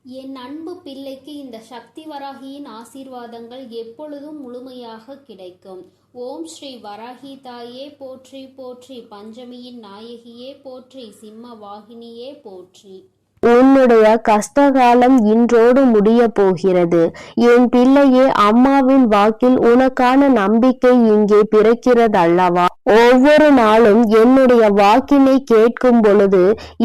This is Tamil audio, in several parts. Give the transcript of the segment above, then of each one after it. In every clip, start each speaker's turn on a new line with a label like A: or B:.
A: என் அன்பு பிள்ளைக்கு இந்த சக்தி வராகியின் ஆசீர்வாதங்கள் எப்பொழுதும் முழுமையாக கிடைக்கும். ஓம் ஸ்ரீ வராகி தாயே போற்றி போற்றி, பஞ்சமியின் நாயகியே போற்றி, சிம்ம வாகினியே போற்றி.
B: உன்னுடைய கஷ்டகாலம் இன்றோடு முடிய போகிறது. என் பிள்ளையே, அம்மாவின் வாக்கில் உனக்கான நம்பிக்கை இங்கே பிறக்கிறதல்லவா? ஒவ்வொரு நாளும் என்னுடைய வாக்கினை கேட்கும் பொழுது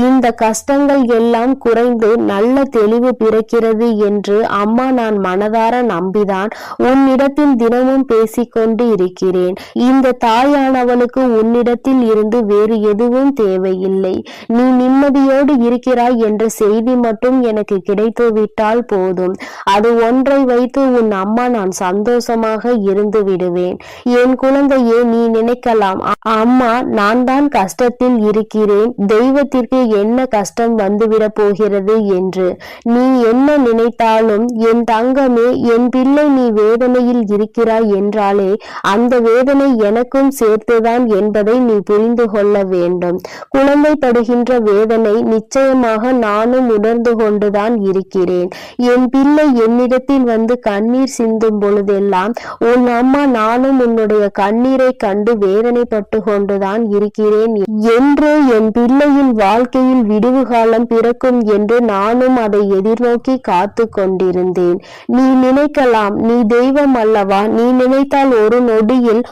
B: இந்த கஷ்டங்கள் எல்லாம் குறைந்து நல்ல தெளிவு பிறக்கிறது என்று அம்மா நான் மனதார நம்பிதான் உன்னிடத்தில் தினமும் பேசிக்கொண்டு இருக்கிறேன். இந்த தாயானவளுக்கு உன்னிடத்தில் இருந்து வேறு எதுவும் தேவையில்லை. நீ நிம்மதியோடு இருக்கிறாய் என்ற செய்தி மட்டும் எனக்கு கிடைத்துவிட்டால் போதும். அது ஒன்றை வைத்து உன் அம்மா நான் சந்தோஷமாக இருந்து விடுவேன். என் குழந்தையே, நீ நினைக்கலாம், அம்மா நான் தான் கஷ்டத்தில் இருக்கிறேன், தெய்வத்திற்கு என்ன கஷ்டம் வந்துவிட போகிறது என்று. நீ என்ன நினைத்தாலும் என் தங்கமே, என் பிள்ளை, நீ வேதனையில் இருக்கிறாய் என்றாலே அந்த வேதனை எனக்கும் சேர்த்துதான் என்பதை நீ புரிந்து கொள்ள வேண்டும். குழந்தை படுகின்ற வேதனை நிச்சயமாக நானும் உணர்ந்து கொண்டுதான் இருக்கிறேன். என் பிள்ளை என்னிடத்தில் வந்து கண்ணீர் சிந்தும் பொழுதெல்லாம் உன் அம்மா நானும் உன்னுடைய கண்ணீரை கண்டு வேதனைப்பட்டு கொண்டுதான் இருக்கிறேன் என்று, என் பிள்ளையின் வாழ்க்கையில் விடுவு காலம் பிறக்கும் என்று நானும் அதை எதிர்நோக்கி காத்து கொண்டிருந்தேன். நீ நினைக்கலாம், நீ தெய்வம் அல்லவா, நீ நினைத்தால் ஒரு நொடியில்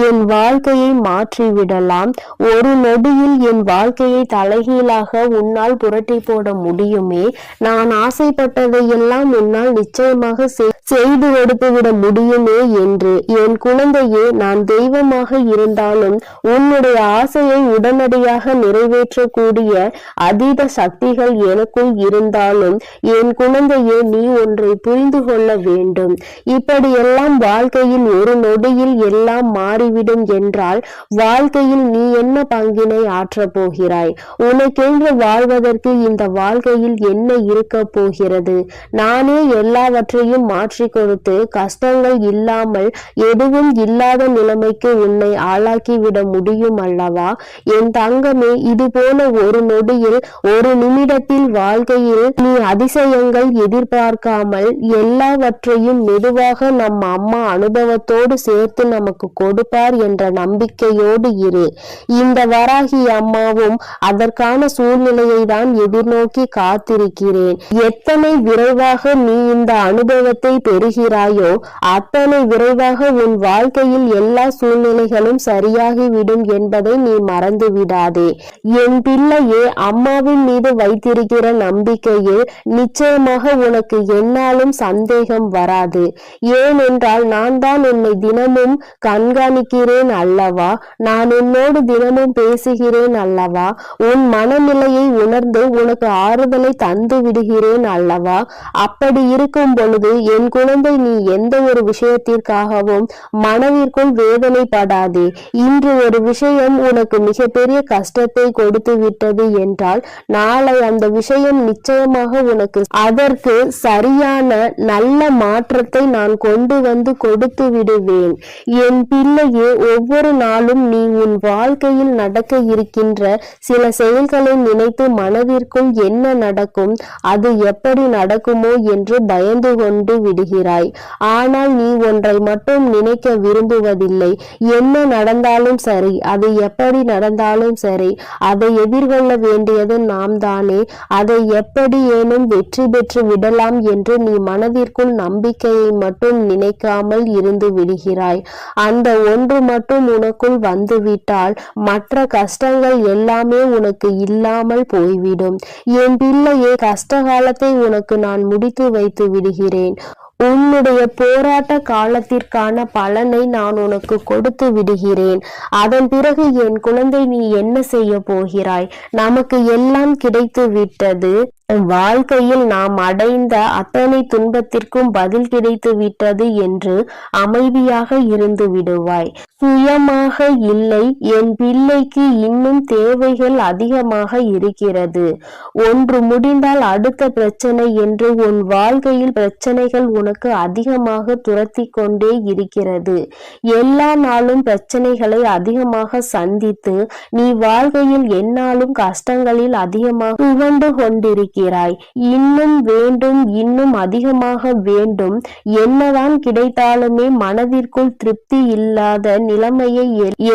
B: என் வாழ்க்கையை மாற்றிவிடலாம், ஒரு நொடியில் என் வாழ்க்கையை தலைகீழாக உன்னால் புரட்டி போட முடியுமே, நான் ஆசைப்பட்டதையெல்லாம் உன்னால் நிச்சயமாக செய்து கொடுத்துவிட முடியுமே என்று. என் குழந்தையே, நான் தெய்வமாக இருந்தாலும் உன்னுடைய ஆசையை உடனடியாக நிறைவேற்றக்கூடிய அதீத சக்திகள் எனக்குள் இருந்தாலும் என் குழந்தையே, நீ ஒன்றை புரிந்து கொள்ள வேண்டும். இப்படியெல்லாம் வாழ்க்கையில் ஒரு நொடியில் எல்லாம் மாறிவிடும் என்றால் வாழ்க்கையில் நீ என்ன பங்கினை ஆற்றப் போகிறாய்? உனக்கென்று வாழ்வதற்கு இந்த வாழ்க்கையில் என்ன இருக்க போகிறது? நானே எல்லாவற்றையும் மாற்றி கொடுத்து கஷ்டங்கள் இல்லாமல் எதுவும் இல்லாத நிலைமைக்கு உன்னை ஆளாக்கிவிட முடியும் அல்லவா? என் தங்கமே, இது போல ஒரு நொடியில், ஒரு நிமிடத்தில் வாழ்க்கையில் நீ அதிசயங்கள் எதிர்பார்க்காமல் எல்லாவற்றையும் மெதுவாக நம் அம்மா அனுபவத்தோடு சேர்த்து நமக்கு கொடுப்பார் என்ற நம்பிக்கையோடு இரு. இந்த வராகி அம்மாவும் அதற்கான சூழ்நிலையை தான் எதிர்நோக்கி காத்திருக்கிறேன். எத்தனை விரைவாக நீ இந்த அனுபவத்தை பெறுகிறாயோ அத்தனை விரைவாக உன் வாழ்க்கையில் எல்லா சூழ்நிலைகளும் சரியாகிவிடும் என்பதை நீ மறந்து விடாதே. என் பிள்ளையே, அம்மாவின் மீது வைத்திருக்கிற நம்பிக்கையில் நிச்சயமாக உனக்கு என்னாலும் சந்தேகம் வராது. ஏனென்றால் நான் தான் உன்னை தினமும் கண்காணிக்கிறேன் அல்லவா, நான் உன்னோடு தினமும் பேசுகிறேன் அல்லவா, உன் மனநிலையை உணர்ந்து உனக்கு ஆறுதலை தந்து விடுகிறேன் அல்லவா. அப்படி இருக்கும் பொழுது என் குழந்தை, நீ எந்த ஒரு விஷயத்திற்காகவும் மனதிற்குள் வேதனைப்படாதே. இன்று ஒரு விஷயம் உனக்கு மிகப்பெரிய கஷ்டத்தை கொடுத்து விட்டது என்றால் நாளை அந்த விஷயம் நிச்சயமாக உனக்கு அதற்கு சரியான நல்ல மாற்றத்தை நான் கொண்டு வந்து கொடுத்து விடுவேன். என் பிள்ளையே, ஒவ்வொரு நாளும் நீ உன் வாழ்க்கையில் நடக்க இருக்கின்ற சில செயல்களை நினைத்து மனதிற்குள் என்ன நடக்கும், அது எப்படி நடக்குமோ என்று பயந்து கொண்டு விடுகிறாய். ஆனால் நீ ஒன்றை மட்டும் நினைக்க விரும்புவதில்லை. என்ன நடந்தாலும் சரி, அது எப்படி நடந்தாலும் சரி, அதை எதிர்கொள்ள வேண்டியது நாம் தானே. அதை எப்படி ஏனும் வெற்றி பெற்று விடலாம் என்று நீ மனதிற்குள் நம்பிக்கையை மட்டும் நினைக்காமல் இருந்து விடுகிறாய். அந்த ஒன்று மட்டும் உனக்குள் வந்துவிட்டால் மற்ற கஷ்டங்கள் எல்லாமே உனக்கு இல்லாமல் போய்விடும். என் பிள்ளையே, கஷ்ட காலத்தை உனக்கு நான் முடித்து வைத்து விடுகிறேன். உன்னுடைய போராட்ட காலத்திற்கான பலனை நான் உனக்கு கொடுத்து விடுகிறேன். அதன் பிறகு என் குழந்தை, நீ என்ன செய்ய போகிறாய்? நமக்கு எல்லாம் கிடைத்து விட்டது. வாழ்க்கையில் நாம் அடைந்த அத்தனை துன்பத்திற்கும் பதில் கிடைத்து விட்டது என்று அமைதியாக இருந்து விடுவாய். சுயமாக இல்லை, என் பிள்ளைக்கு இன்னும் தேவைகள் அதிகமாக இருக்கிறது. ஒன்று முடிந்தால் அடுத்த பிரச்சனை என்று உன் வாழ்க்கையில் பிரச்சனைகள் உனக்கு அதிகமாக துரத்தி கொண்டே இருக்கிறது. எல்லா நாளும் பிரச்சனைகளை அதிகமாக சந்தித்து நீ வாழ்க்கையில் எந்நாளும் கஷ்டங்களில் அதிகமாக துவண்டு கொண்டிருக்கிறாய். இருக்கிறாய். இன்னும் வேண்டும், இன்னும் அதிகமாக வேண்டும். என்னதான் கிடைத்தாலுமே மனதிற்குள் திருப்தி இல்லாத நிலைமையை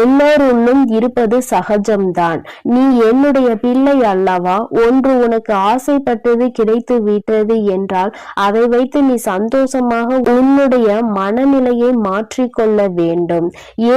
B: எல்லோருள்ளும் இருப்பது சகஜம்தான். நீ என்னுடைய பிள்ளை அல்லவா? ஒன்று உனக்கு ஆசைப்பட்டது கிடைத்து விட்டது என்றால் அதை வைத்து நீ சந்தோஷமாக உன்னுடைய மனநிலையை மாற்றிக்கொள்ள வேண்டும்.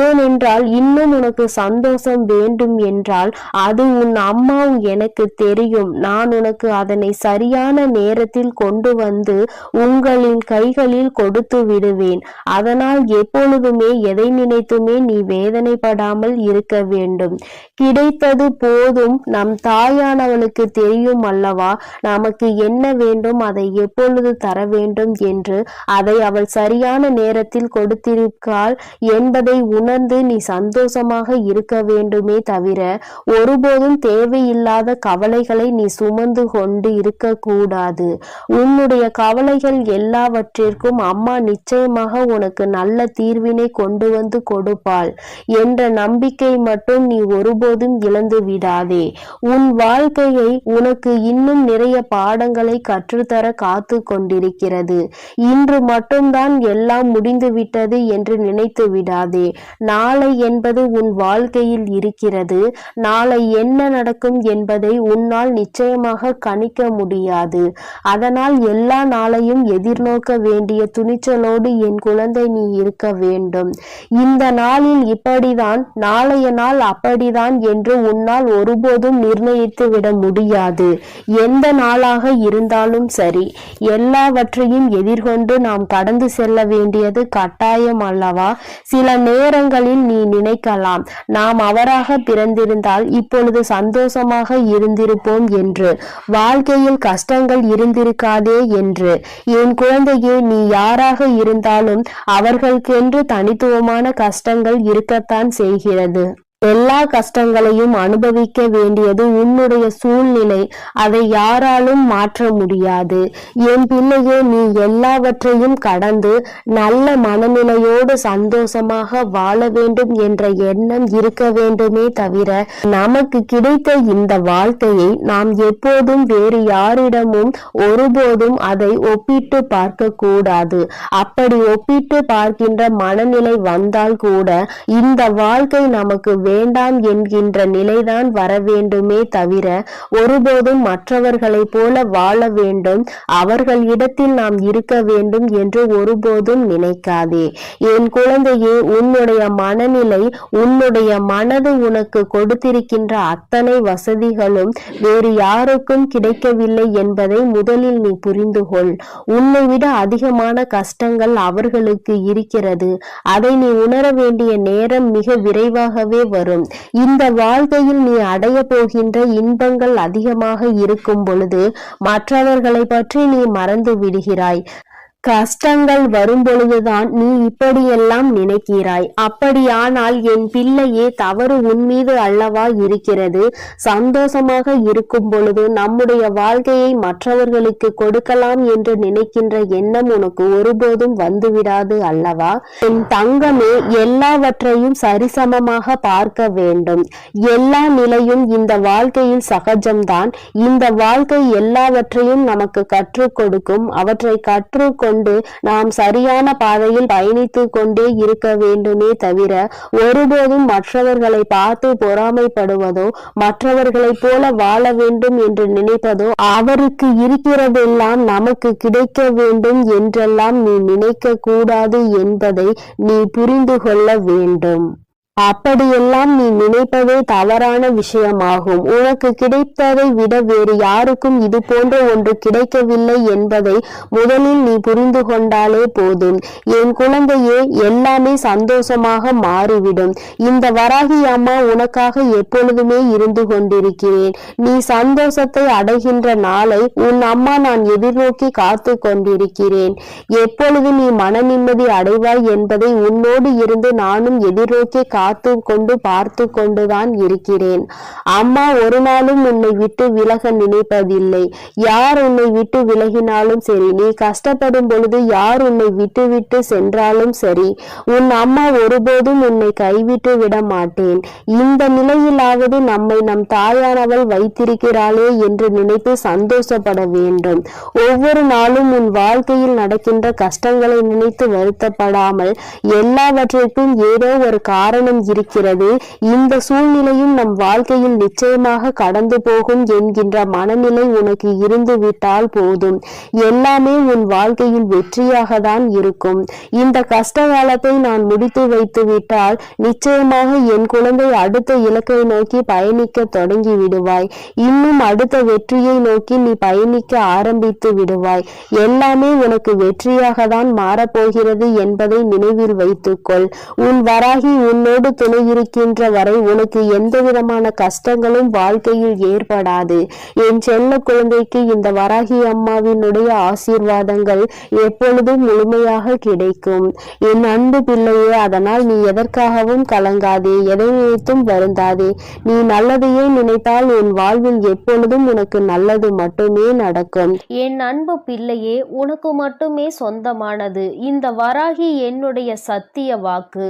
B: ஏனென்றால் இன்னும் உனக்கு சந்தோஷம் வேண்டும் என்றால் அது உன் அம்மா எனக்கு தெரியும். நான் உனக்கு அதனை சரியான நேரத்தில் கொண்டு வந்து உங்களின் கைகளில் கொடுத்து விடுவேன். அதனால் எப்பொழுதுமே எதை நினைத்துமே நீ வேதனைப்படாமல் இருக்க வேண்டும். கிடைத்தது போதும். நம் தாயானவளுக்கு தெரியும் அல்லவா நமக்கு என்ன வேண்டும், அதை எப்பொழுது தர வேண்டும் என்று. அதை அவள் சரியான நேரத்தில் கொடுத்திருக்காள் என்பதை உணர்ந்து நீ சந்தோஷமாக இருக்க வேண்டுமே தவிர ஒருபோதும் தேவையில்லாத கவலைகளை நீ சுமந்து கொண்டு இருக்கக்கூடாது. உன்னுடைய கவலைகள் எல்லாவற்றிற்கும் அம்மா நிச்சயமாக உனக்கு நல்ல தீர்வினை கொண்டு வந்து கொடுப்பாள் என்ற நம்பிக்கை மட்டும் நீ ஒருபோதும் இழந்து விடாதே. உன் வாழ்க்கையை உனக்கு இன்னும் நிறைய பாடங்களை கற்றுத்தர காத்து கொண்டிருக்கிறது. இன்று மட்டும்தான் எல்லாம் முடிந்துவிட்டது என்று நினைத்து விடாதே. நாளை என்பது உன் வாழ்க்கையில் இருக்கிறது. நாளை என்ன நடக்கும் என்பதை உன்னால் நிச்சயமாக கணிக்க முடியாது. அதனால் எல்லா நாளையும் எதிர்நோக்க வேண்டிய துணிச்சலோடு என் குழந்தை நீ இருக்க வேண்டும். இந்த நாளில் இப்படிதான், நாளைய நாள் அப்படிதான் என்று உன்னால் ஒருபோதும் நிர்ணயித்து விட முடியாது. எந்த நாளாக இருந்தாலும் சரி, எல்லாவற்றையும் எதிர்கொண்டு நாம் கடந்து செல்ல வேண்டியது கட்டாயம் அல்லவா? சில நேரங்களில் நீ நினைக்கலாம், நாம் அவராக பிறந்திருந்தால் இப்பொழுது சந்தோஷமாக இருந்திருப்போம் என்று, வாழ்க்கையில் கஷ்டங்கள் இருந்திருக்காதே என்று. என் குழந்தையே, நீ யாராக இருந்தாலும் அவர்களுக்கென்று தனித்துவமான கஷ்டங்கள் இருக்கத்தான் செய்கிறது. எல்லா கஷ்டங்களையும் அனுபவிக்க வேண்டியது உன்னுடைய சூழ்நிலை. அதை யாராலும் மாற்ற முடியாது. என் பிள்ளையே, நீ எல்லாவற்றையும் கடந்து நல்ல மனநிலையோடு சந்தோஷமாக வாழ வேண்டும் என்ற எண்ணம் இருக்க வேண்டுமே தவிர நமக்கு கிடைத்த இந்த வாழ்க்கையை நாம் எப்போதும் வேறு யாரிடமும் ஒருபோதும் அதை ஒப்பிட்டு பார்க்க கூடாது. அப்படி ஒப்பிட்டு பார்க்கின்ற மனநிலை வந்தால் கூட இந்த வாழ்க்கை நமக்கு வேண்டாம் என்கின்ற நிலைதான் வர வேண்டுமே தவிர ஒருபோதும் மற்றவர்களை போல வாழ வேண்டும், அவர்கள் இடத்தில் நாம் இருக்க வேண்டும் என்று ஒருபோதும் நினைக்காதே. என் குழந்தையே, உன்னுடைய மனநிலை, உன்னுடைய மனது உனக்கு கொடுத்திருக்கின்ற அத்தனை வசதிகளும் வேறு யாருக்கும் கிடைக்கவில்லை என்பதை முதலில் நீ புரிந்து கொள். உன்னை விட அதிகமான கஷ்டங்கள் அவர்களுக்கு இருக்கிறது. அதை நீ உணர வேண்டிய நேரம் மிக விரைவாகவே வரும். இந்த வாழ்க்கையில் நீ அடைய போகின்ற இன்பங்கள் அதிகமாக இருக்கும் பொழுது மற்றவர்களை பற்றி நீ மறந்து விடுகிறாய். கஷ்டங்கள் வரும் பொழுதுதான் நீ இப்படியெல்லாம் நினைக்கிறாய். அப்படியானால் என் பிள்ளையே, தவறு உன் மீது அல்லவா இருக்கிறது? சந்தோஷமாக இருக்கும் பொழுது நம்முடைய வாழ்க்கையை மற்றவர்களுக்கு கொடுக்கலாம் என்று நினைக்கின்ற எண்ணம் உனக்கு ஒருபோதும் வந்துவிடாது அல்லவா? என் தங்கமே, எல்லாவற்றையும் சரிசமமாக பார்க்க வேண்டும். எல்லா நிலையும் இந்த வாழ்க்கையில் சகஜம்தான். இந்த வாழ்க்கை எல்லாவற்றையும் நமக்கு கற்றுக் கொடுக்கும். அவற்றை கற்றுக்கொண்டு நாம் சரியான பாதையில் பயணித்து கொண்டே இருக்க வேண்டுமே தவிர ஒருபோதும் மற்றவர்களை பார்த்து பொறாமைப்படுவதோ, மற்றவர்களைப் போல வாழ வேண்டும் என்று நினைப்பதோ, அவருக்கு இருக்கிறதெல்லாம் நமக்கு கிடைக்க வேண்டும் என்றெல்லாம் நீ நினைக்க கூடாது என்பதை நீ புரிந்து கொள்ள வேண்டும். அப்படியெல்லாம் நீ நினைப்பதே தவறான விஷயமாகும். உனக்கு கிடைத்ததை விட வேறு யாருக்கும் இது போன்ற ஒன்று கிடைக்கவில்லை என்பதை முதலில் நீ புரிந்து கொண்டாலே போதும். என் குழந்தையே, எல்லாமே சந்தோஷமாக மாறிவிடும். இந்த வராகி அம்மா உனக்காக எப்பொழுதுமே இருந்து கொண்டிருக்கிறேன். நீ சந்தோஷத்தை அடைகின்ற நாளை உன் அம்மா நான் எதிர்நோக்கி காத்து கொண்டிருக்கிறேன். எப்பொழுது நீ மன நிம்மதி அடைவாய் என்பதை உன்னோடு இருந்து நானும் எதிர்நோக்கி பார்த்து கொண்டுதான் இருக்கிறேன். அம்மா ஒரு நாளும் உன்னை விட்டு விலக நினைப்பதில்லை. யார் உன்னை விட்டு விலகினாலும் சரி, நீ கஷ்டப்படும் பொழுது யார் உன்னை விட்டு விட்டு சென்றாலும் சரி, உன் அம்மா ஒருபோதும் உன்னை கைவிட்டு விட மாட்டேன். இந்த நிலையிலாவது நம்மை நம் தாயானவள் வைத்திருக்கிறாளே என்று நினைத்து சந்தோஷப்பட வேண்டும். ஒவ்வொரு நாளும் உன் வாழ்க்கையில் நடக்கின்ற கஷ்டங்களை நினைத்து வருத்தப்படாமல், எல்லாவற்றிற்கும் ஏதோ ஒரு காரணம் இருக்கிறது, இந்த சூழ்நிலையும் நம் வாழ்க்கையில் நிச்சயமாக கடந்து போகும் என்கின்ற மனநிலை உனக்கு இருந்து விட்டால் போதும். எல்லாமே உன் வாழ்க்கையில் வெற்றியாக தான் இருக்கும். இந்த கஷ்ட காலத்தை நான் முடித்து வைத்து விட்டால் நிச்சயமாக என் குழந்தை அடுத்த இலக்கை நோக்கி பயணிக்க தொடங்கி விடுவாய். இன்னும் அடுத்த வெற்றியை நோக்கி நீ பயணிக்க ஆரம்பித்து விடுவாய். எல்லாமே உனக்கு வெற்றியாக தான் மாறப்போகிறது என்பதை நினைவில் வைத்துக்கொள். உன் வராகி உன்னோடு துணை இருக்கின்ற வரை உனக்கு எந்த விதமான கஷ்டங்களும் வாழ்க்கையில் ஏற்படாது. என் செல்ல குழந்தைக்கு இந்த வராகி அம்மாவினுடைய ஆசீர்வாதங்கள் எப்பொழுதும் முழுமையாக கிடைக்கும். என் அன்பு பிள்ளையே, அதனால் நீ எதற்காகவும் கலங்காதே, எதை நினைத்தும் வருந்தாதே. நீ நல்லதையே நினைத்தால் உன் வாழ்வில் எப்பொழுதும் உனக்கு நல்லது மட்டுமே நடக்கும்.
A: என் அன்பு பிள்ளையே, உனக்கு மட்டுமே சொந்தமானது இந்த வராகி என்னுடைய சத்திய வாக்கு.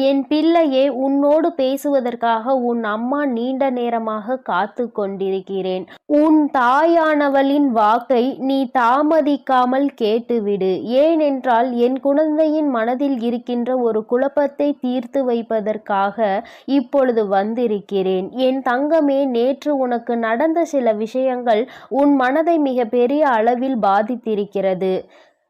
A: என் பிள்ளையே, உன்னோடு பேசுவதற்காக உன் அம்மா நீண்ட நேரமாக காத்து கொண்டிருக்கிறேன். உன் தாயானவளின் வாக்கை நீ தாமதிக்காமல் கேட்டுவிடு. ஏனென்றால் என் குழந்தையின் மனதில் இருக்கின்ற ஒரு குழப்பத்தை தீர்த்து வைப்பதற்காக இப்பொழுது வந்திருக்கிறேன். என் தங்கமே, நேற்று உனக்கு நடந்த சில விஷயங்கள் உன் மனதை மிக பெரிய அளவில் பாதித்திருக்கிறது.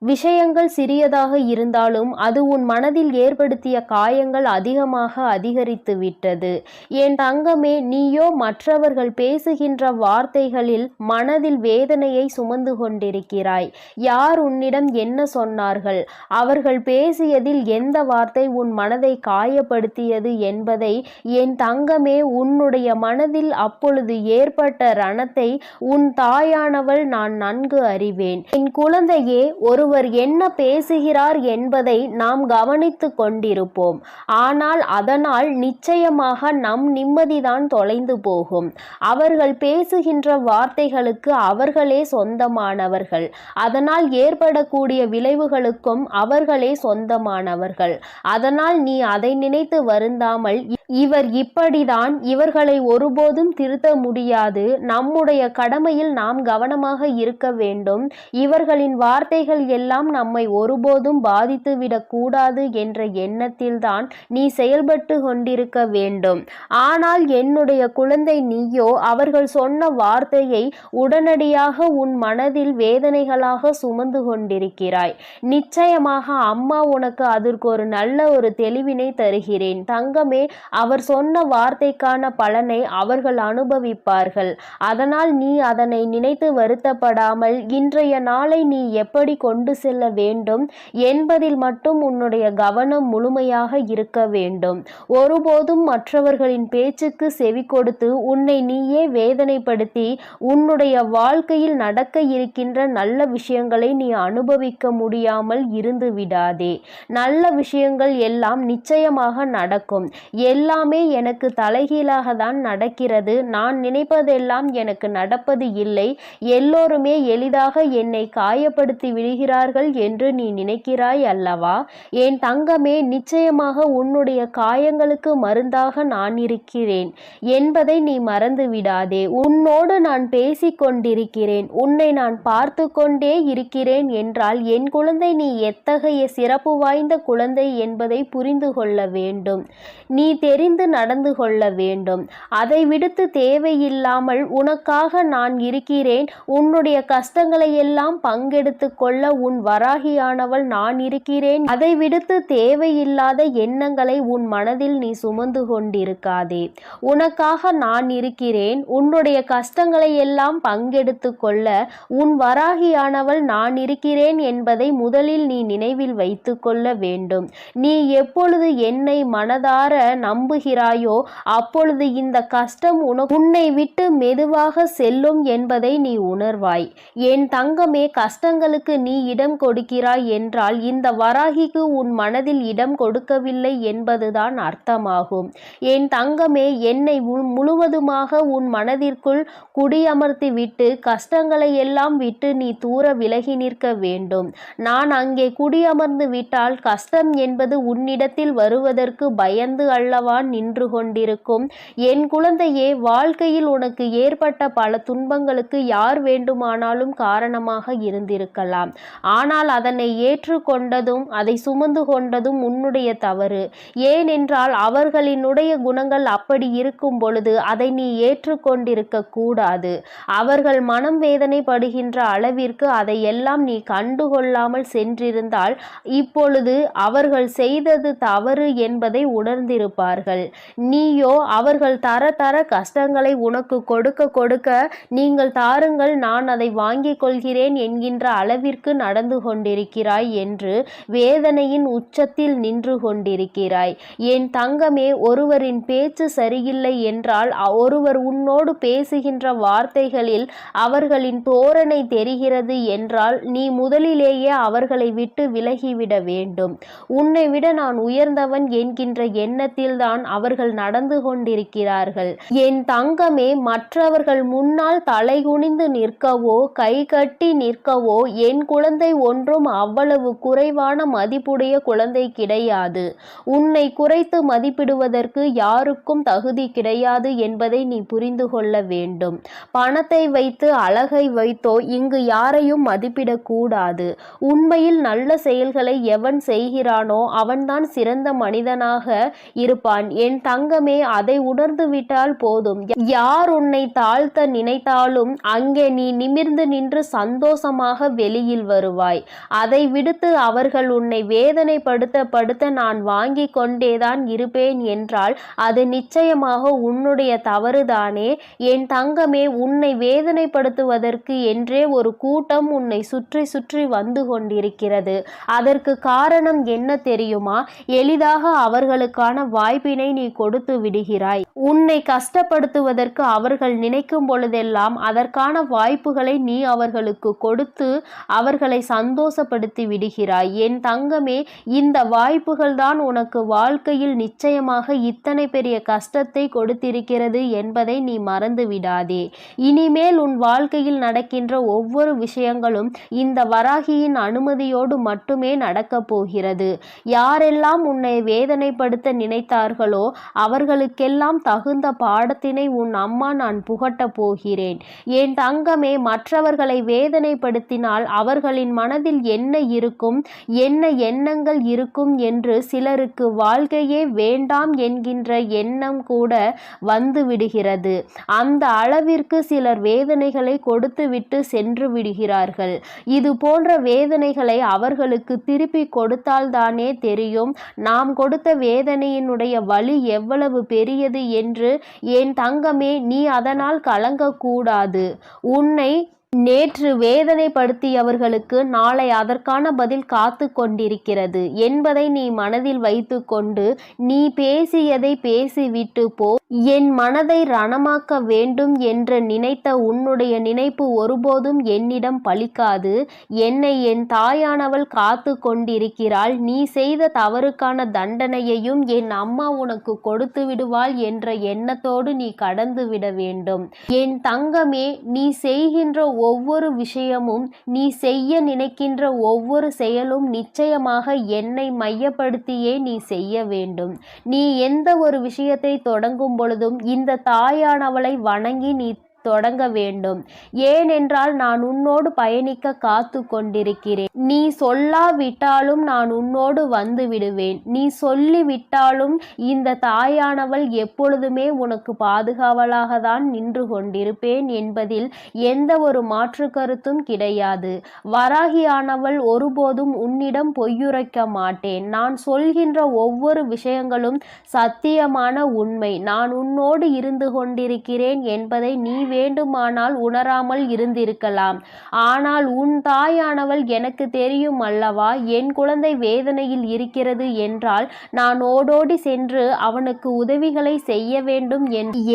A: விஷயங்கள் சிறியதாக இருந்தாலும் அது உன் மனதில் ஏற்படுத்திய காயங்கள் அதிகமாக அதிகரித்து விட்டது. என் தங்கமே, நீயோ மற்றவர்கள் பேசுகின்ற வார்த்தைகளில் மனதில் வேதனையை சுமந்து கொண்டிருக்கிறாய். யார் உன்னிடம் என்ன சொன்னார்கள், அவர்கள் பேசியதில் எந்த வார்த்தை உன் மனதை காயப்படுத்தியது என்பதை என் தங்கமே, உன்னுடைய மனதில் அப்பொழுது ஏற்பட்ட ரணத்தை உன் தாயானவள் நான் நன்கு அறிவேன். என் குழந்தையே, ஒருவர் என்ன பேசுகிறார் என்பதை நாம் கவனித்து கொண்டிருப்போம். ஆனால் அதனால் நிச்சயமாக நம் நிம்மதிதான் தொலைந்து போகும். அவர்கள் பேசுகின்ற வார்த்தைகளுக்கு அவர்களே சொந்தமானவர்கள். அதனால் ஏற்படக்கூடிய விளைவுகளுக்கும் அவர்களே சொந்தமானவர்கள். அதனால் நீ அதை நினைத்து வருந்தாமல், இவர் இப்படிதான், இவர்களை ஒருபோதும் திருத்த முடியாது, நம்முடைய கடமையில் நாம் கவனமாக இருக்க வேண்டும், இவர்களின் வார்த்தைகள் எல்லாம் நம்மை ஒருபோதும் பாதித்துவிடக் கூடாது என்ற எண்ணத்தில்தான் நீ செயல்பட்டு கொண்டிருக்க வேண்டும். ஆனால் என்னுடைய குழந்தை, நீயோ அவர்கள் சொன்ன வார்த்தையை உடனடியாக உன் மனதில் வேதனைகளாக சுமந்து கொண்டிருக்கிறாய். நிச்சயமாக அம்மா உனக்கு அதற்கு ஒரு நல்ல ஒரு தெளிவினை தருகிறேன் தங்கமே. அவர் சொன்ன வார்த்தைக்கான பலனை அவர்கள் அனுபவிப்பார்கள். அதனால் நீ அதனை நினைத்து வருத்தப்படாமல் இன்றைய நாளை நீ எப்படி கொண்டு செல்ல வேண்டும் என்பதில் மட்டும் உன்னுடைய கவனம் முழுமையாக இருக்க வேண்டும். ஒருபோதும் மற்றவர்களின் பேச்சுக்கு செவி கொடுத்து உன்னை நீயே வேதனைப்படுத்தி உன்னுடைய வாழ்க்கையில் நடக்க இருக்கின்ற நல்ல விஷயங்களை நீ அனுபவிக்க முடியாமல் இருந்து விடாதே. நல்ல விஷயங்கள் எல்லாம் நிச்சயமாக நடக்கும். எல்லாமே எனக்கு தலைகீழாக தான் நடக்கிறது, நான் நினைப்பதெல்லாம் எனக்கு நடப்பது இல்லை, எல்லோருமே எளிதாக என்னை காயப்படுத்தி விடுகிறார்கள் என்று நீ நினைக்கிறாய் அல்லவா? என் தங்கமே, நிச்சயமாக உன்னுடைய காயங்களுக்கு மருந்தாக நான் இருக்கிறேன் என்பதை நீ மறந்து விடாதே. உன்னோடு நான் பேசிக் கொண்டிருக்கிறேன், உன்னை நான் பார்த்து கொண்டே இருக்கிறேன் என்றால் என் குழந்தை, நீ எத்தகைய சிறப்பு வாய்ந்த குழந்தை என்பதை புரிந்து கொள்ள வேண்டும். நீ தெரிந்து நடந்து கொள்ள வேண்டும். அதை விடுத்து தேவையில்லாமல் உனக்காக நான் இருக்கிறேன், உன்னுடைய கஷ்டங்களை எல்லாம் பங்கெடுத்து கொள்ள உன் வராகியானவள் நான் இருக்கிறேன், அதை விடுத்து தேவையில்லாத எண்ணங்களை உன் மனதில் நீ சுமந்து கொண்டிருக்காதே. உனக்காக நான் இருக்கிறேன், உன்னுடைய கஷ்டங்களை எல்லாம் பங்கெடுத்து கொள்ள உன் வராகியானவள் நான் இருக்கிறேன் என்பதை முதலில் நீ நினைவில் வைத்து கொள்ள வேண்டும். நீ எப்பொழுது என்னை மனதார நம்புகிறாயோ அப்பொழுது இந்த கஷ்டம் உன்னை விட்டு மெதுவாக செல்லும் என்பதை நீ உணர்வாய். என் தங்கமே, கஷ்டங்களுக்கு நீ
B: இடம் கொடுக்கிறாய் என்றால் இந்த வராகிக்கு உன் மனதில் இடம் கொடுக்கவில்லை என்பதுதான் அர்த்தமாகும். என் தங்கமே, என்னை முழுவதுமாக உன் மனதிற்குள் குடியமர்த்தி விட்டு கஷ்டங்களை எல்லாம் விட்டு நீ தூர விலகி நிற்க வேண்டும். நான் அங்கே குடியமர்ந்து விட்டால் கஷ்டம் என்பது உன்னிடத்தில் வருவதற்கு பயந்து அல்லவா நின்று கொண்டிருக்கும். என் குழந்தையே, வாழ்க்கையில் உனக்கு ஏற்பட்ட பல துன்பங்களுக்கு யார் வேண்டுமானாலும் காரணமாக இருந்திருக்கலாம். ஆனால் அதனை ஏற்றுக்கொண்டதும் அதை சுமந்து கொண்டதும் உன்னுடைய தவறு. ஏனென்றால் அவர்களினுடைய குணங்கள் அப்படி இருக்கும் பொழுது அதை நீ ஏற்றுக்கொண்டிருக்க கூடாது. அவர்கள் மனம் வேதனைப்படுகின்ற அளவிற்கு அதையெல்லாம் நீ கண்டுகொள்ளாமல் சென்றிருந்தால் இப்பொழுது அவர்கள் செய்தது தவறு என்பதை உணர்ந்திருப்பார்கள். நீயோ அவர்கள் தர தர கஷ்டங்களை உனக்கு கொடுக்க கொடுக்க நீங்கள் தாருங்கள், நான் அதை வாங்கிக் கொள்கிறேன் என்கின்ற அளவிற்கு நடந்து கொண்டிருக்கிறாய் என்று வேதனையின் உச்சத்தில் நின்று கொண்டிருக்கிறாய். என் தங்கமே, ஒருவரின் பேச்சு சரியில்லை என்றால் ஒருவர் உன்னோடு பேசுகின்ற வார்த்தைகளில் அவர்களின் தோரணை தெரிகிறது என்றால் நீ முதலிலேயே அவர்களை விட்டு விலகிவிட வேண்டும். உன்னை விட நான் உயர்ந்தவன் என்கின்ற எண்ணத்தில்தான் அவர்கள் நடந்து கொண்டிருக்கிறார்கள். என் தங்கமே, மற்றவர்கள் முன்னால் தலைகுனிந்து நிற்கவோ கை கட்டி நிற்கவோ என் குழந்தை ஒன்றும் அவ்வளவு குறைவான மதிப்புடைய குழந்தை கிடையாது. உன்னை குறைத்து மதிப்பிடுவதற்கு யாருக்கும் தகுதி கிடையாது என்பதை நீ புரிந்து கொள்ள வேண்டும். பணத்தை வைத்து அழகை வைத்தோ இங்கு யாரையும் மதிப்பிடக்கூடாது. உண்மையில் நல்ல செயல்களை எவன் செய்கிறானோ அவன்தான் சிறந்த மனிதனாக இருப்பான். என் தங்கமே, அதை உணர்ந்து விட்டால் போதும். யார் உன்னை தாழ்த்த நினைத்தாலும் அங்கே நீ நிமிர்ந்து நின்று சந்தோஷமாக வெளியில் வருவாய். அதை விடுத்து அவர்கள் உன்னை வேதனைப்படுத்த நான் வாங்கி கொண்டேதான் இருப்பேன் என்றால் அது நிச்சயமாக உன்னுடைய தவறுதானே. என் தங்கமே, உன்னை வேதனைப்படுத்துவதற்கு என்றே ஒரு கூட்டம் உன்னை சுற்றி சுற்றி வந்து கொண்டிருக்கிறது. அதற்கு காரணம் என்ன தெரியுமா? எளிதாக அவர்களுக்கான வாய்ப்பினை நீ கொடுத்து விடுகிறாய். உன்னை கஷ்டப்படுத்துவதற்கு அவர்கள் நினைக்கும் பொழுதெல்லாம் அதற்கான வாய்ப்புகளை நீ அவர்களுக்கு கொடுத்து அவர்களை சந்தோஷப்படுத்தி விடுகிறாய். என் தங்கமே, இந்த வாய்ப்புகள் தான் உனக்கு வாழ்க்கையில் நிச்சயமாக இத்தனை பெரிய கஷ்டத்தை கொடுத்திருக்கிறது என்பதை நீ மறந்து விடாதே. இனிமேல் உன் வாழ்க்கையில் நடக்கின்ற ஒவ்வொரு விஷயங்களும் இந்த வராகியின் அனுமதியோடு மட்டுமே நடக்கப் போகிறது. யாரெல்லாம் உன்னை வேதனைப்படுத்த நினைத்தார்களோ அவர்களுக்கெல்லாம் தகுந்த பாடத்தினை உன் அம்மா நான் புகட்டப் போகிறேன். என் தங்கமே, மற்றவர்களை வேதனைப்படுத்தினால் அவர்களின் மனதில் என்ன இருக்கும், என்ன எண்ணங்கள் இருக்கும் என்று சிலருக்கு வாழ்க்கையே வேண்டாம் என்கின்ற எண்ணம் கூட வந்து விடுகிறது. அந்த அளவிற்கு சிலர் வேதனைகளை கொடுத்துவிட்டு சென்று விடுகிறார்கள். இது போன்ற வேதனைகளை அவர்களுக்கு திருப்பி கொடுத்தால்தானே தெரியும் நாம் கொடுத்த வேதனையினுடைய வலி எவ்வளவு பெரியது என்று. என் தங்கமே, நீ அதனால் கலங்கக்கூடாது. உன்னை நேற்று வேதனைப்படுத்தியவர்களுக்கு நாளை அதற்கான பதில் காத்து கொண்டிருக்கிறது என்பதை நீ மனதில் வைத்து கொண்டு நீ பேசியதை பேசிவிட்டு போ. என் மனதை ரணமாக்க வேண்டும் என்று நினைத்த உன்னுடைய நினைப்பு ஒருபோதும் என்னிடம் பலிக்காது. என்னை என் தாயானவள் காத்து கொண்டிருக்கிறாள். நீ செய்த தவறுக்கான தண்டனையையும் என் அம்மா உனக்கு கொடுத்து விடுவாள் என்ற எண்ணத்தோடு நீ கடந்து விட வேண்டும். என் தங்கமே, நீ செய்கின்ற ஒவ்வொரு விஷயமும், நீ செய்ய நினைக்கின்ற ஒவ்வொரு செயலும் நிச்சயமாக என்னை மையப்படுத்தியே நீ செய்ய வேண்டும். நீ எந்த ஒரு விஷயத்தை தொடங்கும் பொழுதும் இந்த தாயானவளை வணங்கி நீ தொடங்க வேண்டும். ஏனென்றால் நான் உன்னோடு பயணிக்க காத்து கொண்டிருக்கிறேன். நீ சொல்லாவிட்டாலும் நான் உன்னோடு வந்து விடுவேன். நீ சொல்லிவிட்டாலும் இந்த தாயானவள் எப்பொழுதுமே உனக்கு பாதுகாவலாக தான் நின்று கொண்டிருப்பேன் என்பதில் எந்த ஒரு மாற்று கருத்தும் கிடையாது. வராகியானவள் ஒருபோதும் உன்னிடம் பொய்யுரைக்க மாட்டேன். நான் சொல்கின்ற ஒவ்வொரு விஷயங்களும் சத்தியமான உண்மை. நான் உன்னோடு இருந்து கொண்டிருக்கிறேன் என்பதை நீ வேண்டுமானால் உணராமல் இருந்திருக்கலாம். ஆனால் உன் தாயானவள் எனக்கு தெரியும் அல்லவா, என் குழந்தை வேதனையில் இருக்கிறது என்றால் நான் ஓடோடி சென்று அவனுக்கு உதவிகளை செய்ய வேண்டும்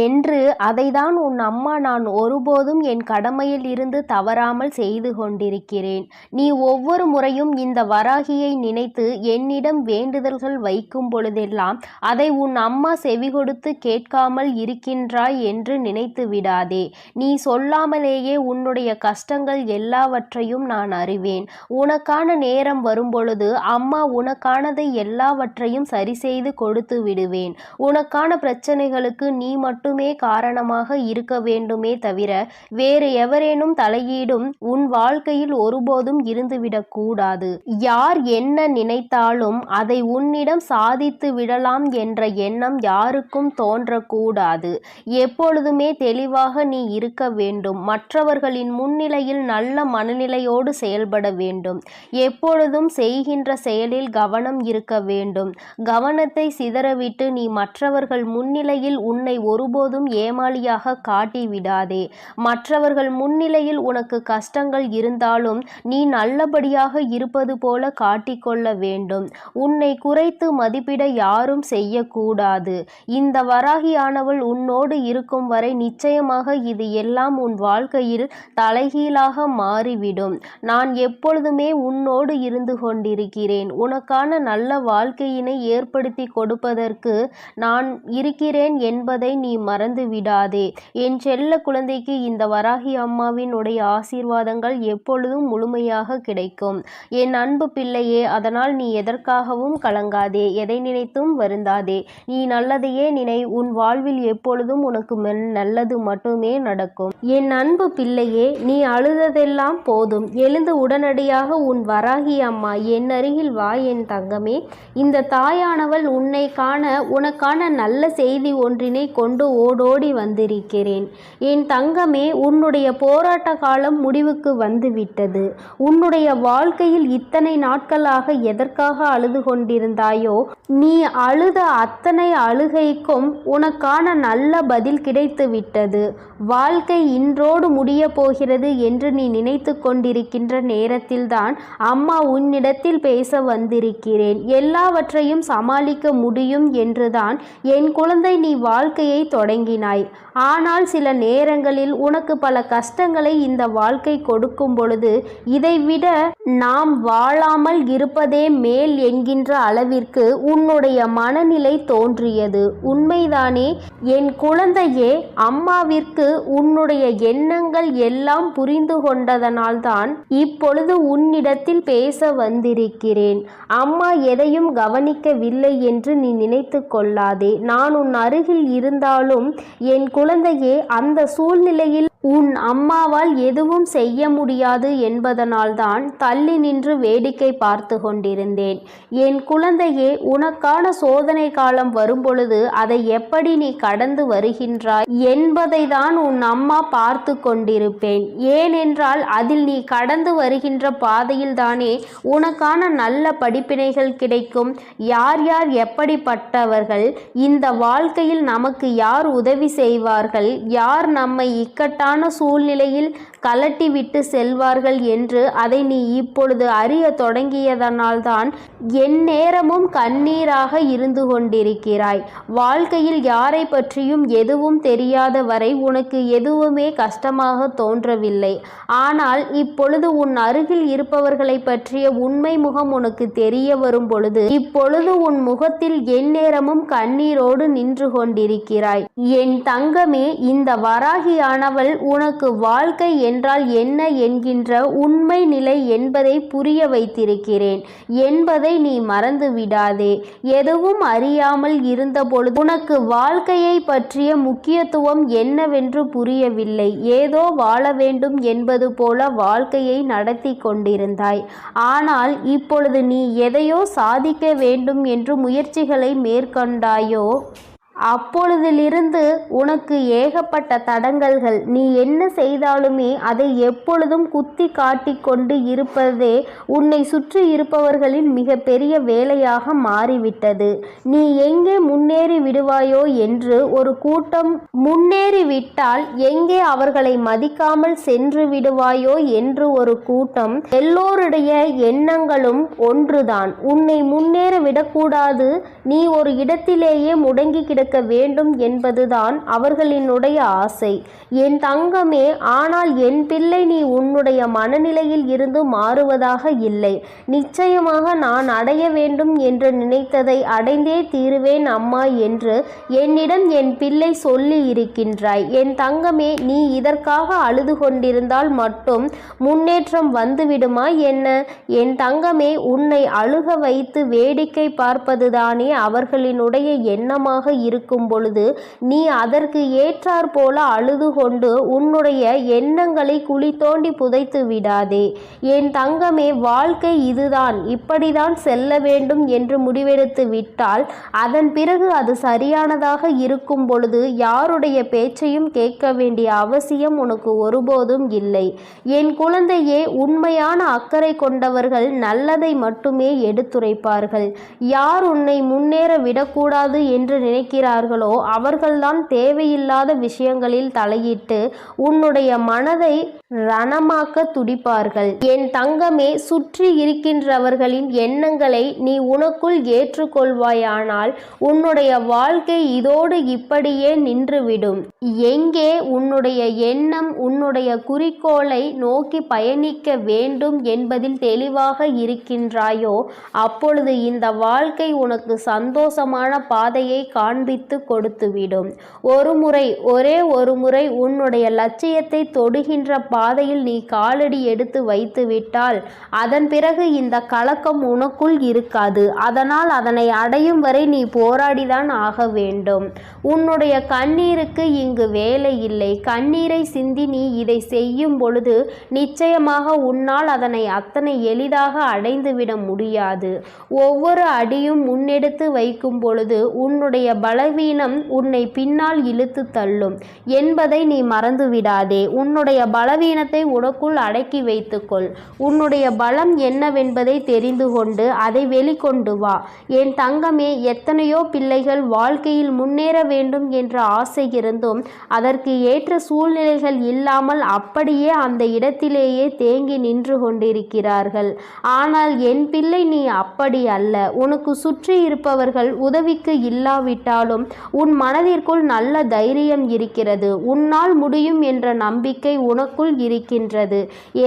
B: என்று அதைதான் உன் அம்மா நான் ஒருபோதும் என் கடமையில் இருந்து தவறாமல் செய்து கொண்டிருக்கிறேன். நீ ஒவ்வொரு முறையும் இந்த வராகியை நினைத்து என்னிடம் வேண்டுதல்கள் வைக்கும் பொழுதெல்லாம் அதை உன் அம்மா செவி கொடுத்து கேட்காமல் இருக்கின்றாய் என்று நினைத்து விடாதே. நீ சொல்லாமலேயே உன்னுடைய கஷ்டங்கள் எல்லாவற்றையும் நான் அறிவேன். உனக்கான நேரம் வரும்பொழுது அம்மா உனக்கானதை எல்லாவற்றையும் சரி செய்து கொடுத்து விடுவேன். உனக்கான பிரச்சனைகளுக்கு நீ மட்டுமே காரணமாக இருக்க வேண்டுமே தவிர வேறு எவரேனும் தலையீடும் உன் வாழ்க்கையில் ஒருபோதும் இருந்துவிடக் கூடாது. யார் என்ன நினைத்தாலும் அதை உன்னிடம் சாதித்து விடலாம் என்ற எண்ணம் யாருக்கும் தோன்றக்கூடாது. எப்பொழுதுமே தெளிவாக நீ இருக்க வேண்டும். மற்றவர்களின் முன்னிலையில் நல்ல மனநிலையோடு செயல்பட வேண்டும். எப்பொழுதும் செய்கின்ற செயலில் கவனம் இருக்க வேண்டும். கவனத்தை சிதறவிட்டு நீ மற்றவர்கள் முன்னிலையில் உன்னை ஒருபோதும் ஏமாளியாக காட்டிவிடாதே. மற்றவர்கள் முன்னிலையில் உனக்கு கஷ்டங்கள் இருந்தாலும் நீ நல்லபடியாக இருப்பது போல காட்டிக்கொள்ள வேண்டும். உன்னை குறைத்து மதிப்பிட யாரும் செய்யக்கூடாது. இந்த வராகியானவள் உன்னோடு இருக்கும் வரை நிச்சயமாக இது எல்லாம் உன் வாழ்க்கையில் தலைகீழாக மாறிவிடும். நான் எப்பொழுதுமே உன்னோடு இருந்து கொண்டிருக்கிறேன். உனக்கான நல்ல வாழ்க்கையினை ஏற்படுத்தி கொடுப்பதற்கு நான் இருக்கிறேன் என்பதை நீ மறந்து விடாதே. என் செல்ல குழந்தைக்கு இந்த வராகி அம்மாவின் உடைய ஆசீர்வாதங்கள் எப்பொழுதும் முழுமையாக கிடைக்கும். என் அன்பு பிள்ளையே, அதனால் நீ எதற்காகவும் கலங்காதே, எதை நினைத்தும் வருந்தாதே. நீ நல்லதையே நினை. உன் வாழ்வில் எப்பொழுதும் உனக்கு நல்லது மட்டுமே நடக்கும். என் அன்பு பிள்ளையே, நீ அழுததெல்லாம் போதும். எழுந்து உடனடியாக உன் வராகி அம்மா என் அருகில் வா என் தங்கமே. இந்த தாயானவள் உன்னை காண உனக்கான நல்ல செய்தி ஒன்றினை கொண்டு ஓடோடி வந்திருக்கிறேன். என் தங்கமே, உன்னுடைய போராட்ட காலம் முடிவுக்கு வந்துவிட்டது. உன்னுடைய வாழ்க்கையில் இத்தனை நாட்களாக எதற்காக அழுது கொண்டிருந்தாயோ, நீ அழுத அத்தனை அழுகைக்கும் உனக்கான நல்ல பதில் கிடைத்து விட்டது. வாழ்க்கை இன்றோடு முடிய போகிறது என்று நீ நினைத்து கொண்டிருக்கின்ற நேரத்தில்தான் அம்மா உன்னிடத்தில் பேச வந்திருக்கிறேன். எல்லாவற்றையும் சமாளிக்க முடியும் என்றுதான் என் குழந்தை நீ வாழ்க்கையை தொடங்கினாய். ஆனால் சில நேரங்களில் உனக்கு பல கஷ்டங்களை இந்த வாழ்க்கை கொடுக்கும் பொழுது இதைவிட நாம் வாழாமல் இருப்பதே மேல் என்கின்ற அளவிற்கு உன்னுடைய மனநிலை தோன்றியது. உண்மைதானே என் குழந்தையே? அம்மாவிற்கு உன்னுடைய எண்ணங்கள் எல்லாம் புரிந்து கொண்டதனால்தான் இப்பொழுது உன்னிடத்தில் பேச வந்திருக்கிறேன். அம்மா எதையும் கவனிக்கவில்லை என்று நீ நினைத்து கொள்ளாதே. நான் உன் அருகில் இருந்தாலும் என் குழந்தையே, அந்த சூழ்நிலையில் உன் அம்மாவால் எதுவும் செய்ய முடியாது என்பதனால்தான் தள்ளி நின்று வேடிக்கை பார்த்து கொண்டிருந்தேன். என் குழந்தையே, உனக்கான சோதனை காலம் வரும்பொழுது அதை எப்படி நீ கடந்து வருகின்றாய் என்பதை தான் உன் அம்மா பார்த்து கொண்டிருப்பேன். ஏனென்றால் அதில் நீ கடந்து வருகின்ற பாதையில் தானே உனக்கான நல்ல படிப்பினைகள் கிடைக்கும். யார் யார் எப்படிப்பட்டவர்கள், இந்த வாழ்க்கையில் நமக்கு யார் உதவி செய்வார்கள், யார் நம்மை இக்கட்டான சூழ்நிலையில் கலட்டிவிட்டு செல்வார்கள் என்று அதை நீ இப்பொழுது அறிய தொடங்கியதனால்தான் என் நேரமும் கண்ணீராக இருந்து கொண்டிருக்கிறாய். வாழ்க்கையில் யாரை பற்றியும் எதுவும் தெரியாத வரை உனக்கு எதுவுமே கஷ்டமாக தோன்றவில்லை. ஆனால் இப்பொழுது உன் அருகில் இருப்பவர்களை பற்றிய உண்மை முகம் உனக்கு தெரிய வரும் பொழுது இப்பொழுது உன் முகத்தில் என் நேரமும் கண்ணீரோடு நின்று கொண்டிருக்கிறாய். என் தங்கமே, இந்த வராகியானவள் உனக்கு வாழ்க்கை என்றால் என்ன என்கின்ற உண்மை நிலை என்பதை புரிய வைத்திருக்கிறேன் என்பதை நீ மறந்து விடாதே. எதுவும் அறியாமல் இருந்த பொழுது உனக்கு வாழ்க்கையை பற்றிய முக்கியத்துவம் என்னவென்று புரியவில்லை. ஏதோ வாழ வேண்டும் என்பது போல வாழ்க்கையை நடத்தி கொண்டிருந்தாய். ஆனால் இப்பொழுது நீ எதையோ சாதிக்க வேண்டும் என்று முயற்சிகளை மேற்கொண்டாயோ, அப்பொழுதிலிருந்து உனக்கு ஏகப்பட்ட தடங்கல்கள். நீ என்ன செய்தாலுமே அதை எப்பொழுதும் குத்தி காட்டிக்கொண்டு இருப்பதே உன்னை சுற்றி இருப்பவர்களின் மிக பெரிய வேலையாக மாறிவிட்டது. நீ எங்கே முன்னேறி விடுவாயோ என்று ஒரு கூட்டம், முன்னேறிவிட்டால் எங்கே அவர்களை மதிக்காமல் சென்று விடுவாயோ என்று ஒரு கூட்டம். எல்லோருடைய எண்ணங்களும் ஒன்றுதான், உன்னை முன்னேற விடக்கூடாது, நீ ஒரு இடத்திலேயே முடங்கி கிடக்க வேண்டும் என்பதுதான் அவர்களினுடைய ஆசை. என் தங்கமே, ஆனால் என் பிள்ளை, நீ உன்னுடைய மனநிலையில் இருந்து மாறுவதாக இல்லை. நிச்சயமாக நான் அடைய வேண்டும் என்று நினைத்ததை அடைந்தே தீருவேன் அம்மா என்று என்னிடம் என் பிள்ளை சொல்லி இருக்கின்றாய். என் தங்கமே, நீ இதற்காக அழுது கொண்டிருந்தால் மட்டும் முன்னேற்றம் வந்துவிடுமா என்ன? என் தங்கமே, உன்னை அழுக வைத்து வேடிக்கை பார்ப்பதுதானே அவர்களினுடைய எண்ணமாக இருக்கும் பொழுது நீ அதற்கு ஏற்றாற் போல அழுது கொண்டு உன்னுடைய எண்ணங்களை குழி தோண்டி புதைத்து விடாதே. என் தங்கமே, வாழ்க்கை இதுதான், இப்படிதான் செல்ல வேண்டும் என்று முடிவெடுத்து விட்டால் அதன் பிறகு அது சரியானதாக இருக்கும் பொழுது யாருடைய பேச்சையும் கேட்க வேண்டிய அவசியம் உனக்கு ஒருபோதும் இல்லை. என் குழந்தையே, உண்மையான அக்கறை கொண்டவர்கள் நல்லதை மட்டுமே எடுத்துரைப்பார்கள். யார் உன்னை முன்னேற விடக்கூடாது என்று நினைக்கிறார்களோ அவர்கள்தான் தேவையில்லாத விஷயங்களில் தலையிட்டு உன்னுடைய மனதை ரணமாக்க துடிப்பார்கள். என் தங்கமே, சுற்றி இருக்கின்றவர்களின் எண்ணங்களை நீ உனக்குள் ஏற்றுக்கொள்வாயானால் உன்னுடைய வாழ்க்கை இதோடு இப்படியே நின்றுவிடும். எங்கே உன்னுடைய எண்ணம் உன்னுடைய குறிக்கோளை நோக்கி பயணிக்க வேண்டும் என்பதில் தெளிவாக இருக்கின்றாயோ அப்பொழுது இந்த வாழ்க்கை உனக்கு சந்தோஷமான பாதையை காண்பித்து கொடுத்துவிடும். ஒரே ஒரு முறை உன்னுடைய லட்சியத்தை தொடுகின்ற பாதையில் நீ காலடி எடுத்து வைத்து விட்டால் அதன் பிறகு இந்த கலக்கம் உனக்குள் இருக்காது. அதனால் அதனை அடையும் வரை நீ போராடிதான் ஆக வேண்டும். உன்னுடைய கண்ணீருக்கு இங்கு வேலை இல்லை. கண்ணீரை சிந்தி நீ இதை செய்யும் பொழுது நிச்சயமாக உன்னால் அதனை அத்தனை எளிதாக அடைந்துவிட முடியாது. ஒவ்வொரு அடியும் முன்னெடுத்து வைக்கும் பொழுது உன்னுடைய பலவீனம் உன்னை பின்னால் இழுத்து தள்ளும் என்பதை நீ மறந்துவிடாதே. உன்னுடைய பலவீனத்தை உனக்குள் அடக்கி வைத்துக்கொள். உன்னுடைய பலம் என்னவென்பதை தெரிந்து கொண்டு அதை வெளிக்கொண்டு வா. என் தங்கமே, எத்தனையோ பிள்ளைகள் வாழ்க்கையில் முன்னேற வேண்டும் என்ற ஆசை இருந்தும் அதற்கு ஏற்ற சூழ்நிலைகள் இல்லாமல் அப்படியே அந்த இடத்திலேயே தேங்கி நின்று கொண்டிருக்கிறார்கள். ஆனால் என் பிள்ளை, நீ அப்படி அல்ல. உனக்கு சுற்றி இருப்பவர்கள் உதவிக்கு இல்லாவிட்டாலும் உன் மனதிற்குள் நல்ல தைரியம் இருக்கிறது. உன்னால் முடியும் என்ற நம்பிக்கை உனக்குள் இருக்கின்றது.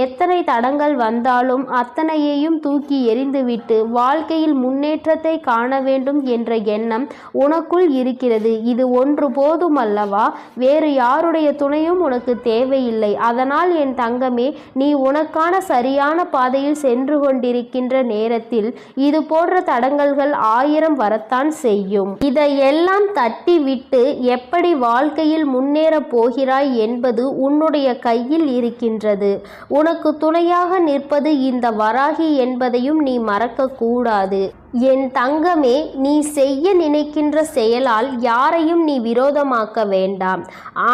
B: எத்தனை தடங்கள் வந்தாலும் அத்தனையையும் தூக்கி எறிந்துவிட்டு வாழ்க்கையில் முன்னேற்றத்தை காண வேண்டும் என்ற எண்ணம் உனக்குள் இருக்கிறது. இது ஒன்று போதுமல்லவா? வேறு யாருடைய துணையும் உனக்கு தேவையில்லை. அதனால் என் தங்கமே, நீ உனக்கான சரியான பாதையில் சென்று கொண்டிருக்கின்ற நேரத்தில் இது போன்ற தடங்கல்கள் 1000 வரத்தான் செய்யும். இதையெல்லாம் தட்டி விட்டு எப்படி வாழ்க்கையில் முன்னேற போகிறாய் என்பது உன்னுடைய கையில் இருக்கின்றது. உனக்கு துணையாக நிற்பது இந்த வராகி என்பதையும் நீ மறக்க கூடாது. என் தங்கமே, நீ செய்ய நினைக்கின்ற செயலால் யாரையும் நீ விரோதமாக்க வேண்டாம்.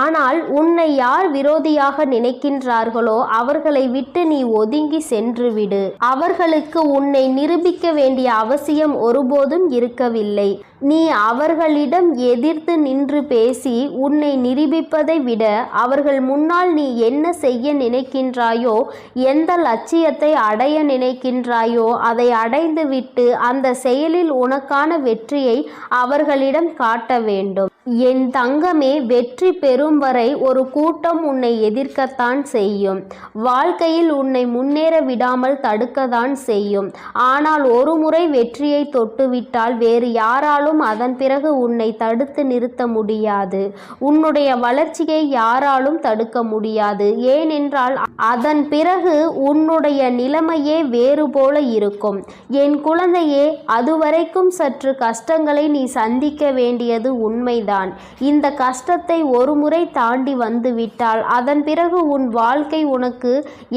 B: ஆனால் உன்னை யார் விரோதியாக நினைக்கின்றார்களோ அவர்களை விட்டு நீ ஒதுங்கி சென்று விடு. அவர்களுக்கு உன்னை நிரூபிக்க வேண்டிய அவசியம் ஒருபோதும் இருக்கவில்லை. நீ அவர்களிடம் எதிர்த்து நின்று பேசி உன்னை நிரூபிப்பதை விட அவர்கள் முன்னால் நீ என்ன செய்ய நினைக்கின்றாயோ, எந்த லட்சியத்தை அடைய நினைக்கின்றாயோ அதை அடைந்துவிட்டு அந்த செயலில் உனக்கான வெற்றியை அவர்களிடம் காட்ட வேண்டும். என் தங்கமே, வெற்றி பெறும் வரை ஒரு கூட்டம் உன்னை எதிர்க்கத்தான் செய்யும். வாழ்க்கையில் உன்னை முன்னேற விடாமல் தடுக்கத்தான் செய்யும். ஆனால் ஒரு முறை வெற்றியை தொட்டுவிட்டால் வேறு யாராலும் அதன் பிறகு உன்னை தடுத்து நிறுத்த முடியாது. உன்னுடைய வளர்ச்சியை யாராலும் தடுக்க முடியாது. ஏனென்றால் அதன் பிறகு உன்னுடைய நிலைமையே வேறு போல இருக்கும். என் குழந்தையே, அதுவரைக்கும் சற்று கஷ்டங்களை நீ சந்திக்க வேண்டியது உண்மைதான். உண்மைதான். இந்த கஷ்டத்தை ஒரு முறை தாண்டி வந்துவிட்டால் அதன் பிறகு உன் வாழ்க்கை உனக்கு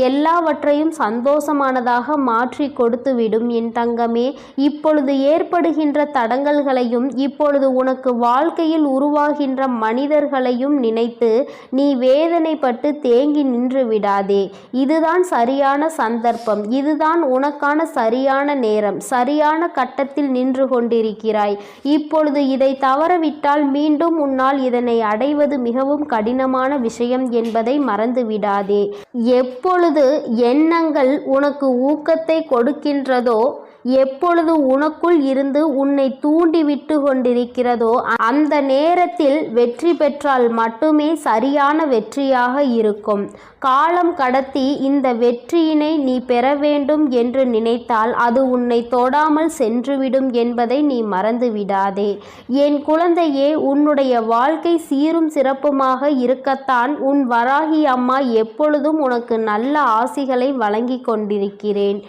B: எல்லாவற்றையும் சந்தோஷமானதாக மாற்றி கொடுத்துவிடும் என் தங்கமே. இப்பொழுது ஏற்படுகின்ற தடங்கல்களையும் இப்பொழுது உனக்கு வாழ்க்கையில் உருவாகின்ற மனிதர்களையும் நினைத்து நீ வேதனைப்பட்டு தேங்கி நின்று விடாதே. இதுதான் சரியான சந்தர்ப்பம், இதுதான் உனக்கான சரியான நேரம். சரியான கட்டத்தில் நின்று கொண்டிருக்கிறாய். இப்பொழுது இதை தவறவிட்டால் மீண்டும் உன்னால் இதனை அடைவது மிகவும் கடினமான விஷயம் என்பதை மறந்துவிடாதே. எப்பொழுது எண்ணங்கள் உனக்கு ஊக்கத்தை கொடுக்கின்றதோ, எப்பொழுது உனக்குள் இருந்து உன்னை தூண்டிவிட்டு கொண்டிருக்கிறதோ அந்த நேரத்தில் வெற்றி பெற்றால் மட்டுமே சரியான வெற்றியாக இருக்கும். காலம் கடத்தி இந்த வெற்றியினை நீ பெற வேண்டும் என்று நினைத்தால் அது உன்னை தொடாமல் சென்றுவிடும் என்பதை நீ மறந்துவிடாதே. என் குழந்தையே, உன்னுடைய வாழ்க்கை சீரும் சிறப்புமாக இருக்கத்தான் உன் வராகி அம்மா எப்பொழுதும் உனக்கு நல்ல ஆசிகளை வழங்கி கொண்டிருக்கிறேன்.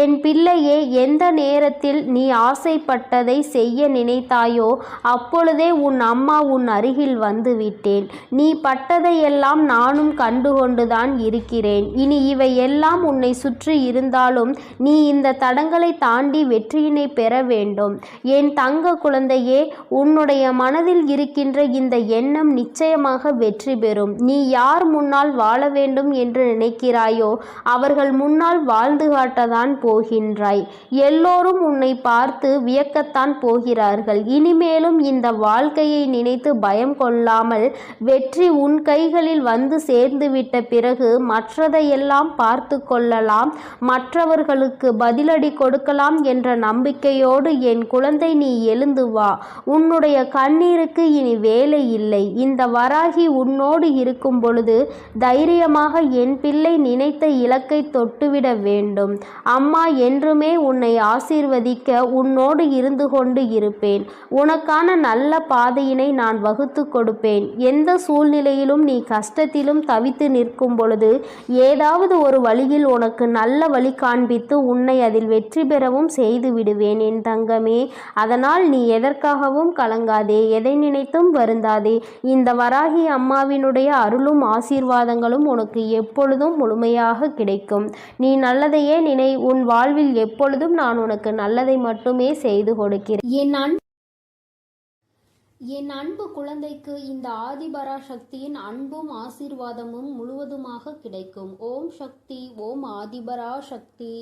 B: என் பிள்ளையே, எந்த நேரத்தில் நீ ஆசைப்பட்டதை செய்ய நினைத்தாயோ அப்பொழுதே உன் அம்மா உன் அருகில் வந்து விட்டேன். நீ பட்டதையெல்லாம் நானும் கண்டுகொண்டுதான் இருக்கிறேன். இனி இவை எல்லாம் உன்னை சுற்றி இருந்தாலும் நீ இந்த தடங்களை தாண்டி வெற்றியினை பெற வேண்டும். என் தங்க குழந்தையே, உன்னுடைய மனதில் இருக்கின்ற இந்த எண்ணம் நிச்சயமாக வெற்றி பெறும். நீ யார் முன்னால் வாழ வேண்டும் என்று நினைக்கிறாயோ அவர்கள் முன்னால் வாழ்ந்து காட்டத்தான் போகின்றாய். எல்லோரும் உன்னை பார்த்து வியக்கத்தான் போகிறார்கள். இனிமேலும் இந்த வாழ்க்கையை நினைத்து பயம் கொள்ளாமல் வெற்றி உன் கைகளில் வந்து சேர்ந்துவிட்ட பிறகு மற்றதையெல்லாம் பார்த்து கொள்ளலாம், மற்றவர்களுக்கு பதிலடி கொடுக்கலாம் என்ற நம்பிக்கையோடு என் குழந்தை நீ எழுந்து வா. உன்னுடைய கண்ணீருக்கு இனி வேலை இல்லை. இந்த வராகி உன்னோடு இருக்கும் பொழுது தைரியமாக என் பிள்ளை நினைத்த இலக்கை தொட்டுவிட வேண்டும். அம்மா என்றுமே உன்னை ஆசீர்வதிக்க உன்னோடு இருந்து கொண்டு இருப்பேன். உனக்கான நல்ல பாதையினை நான் வகுத்து கொடுப்பேன். எந்த சூழ்நிலையிலும் நீ கஷ்டத்திலும் தவித்து நிற்கும் பொழுது ஏதாவது ஒரு வழியில் உனக்கு நல்ல வழி காண்பித்து உன்னை அதில் வெற்றி பெறவும் செய்து விடுவேன் என் தங்கமே. அதனால் நீ எதற்காகவும் கலங்காதே, எதை நினைத்தும் வருந்தாதே. இந்த வராகி அம்மாவினுடைய அருளும் ஆசீர்வாதங்களும் உனக்கு எப்பொழுதும் முழுமையாக கிடைக்கும். நீ நல்லதையே நினை. உன் வாழ்வில் எப்பொழுதும் நான் உனக்கு நல்லதை மட்டுமே செய்து கொடுக்கிறேன்.
A: என் அன்பு குழந்தைக்கு இந்த ஆதிபராசக்தியின் அன்பும் ஆசீர்வாதமும் முழுவதுமாக கிடைக்கும். ஓம் சக்தி, ஓம் ஆதிபராசக்தி.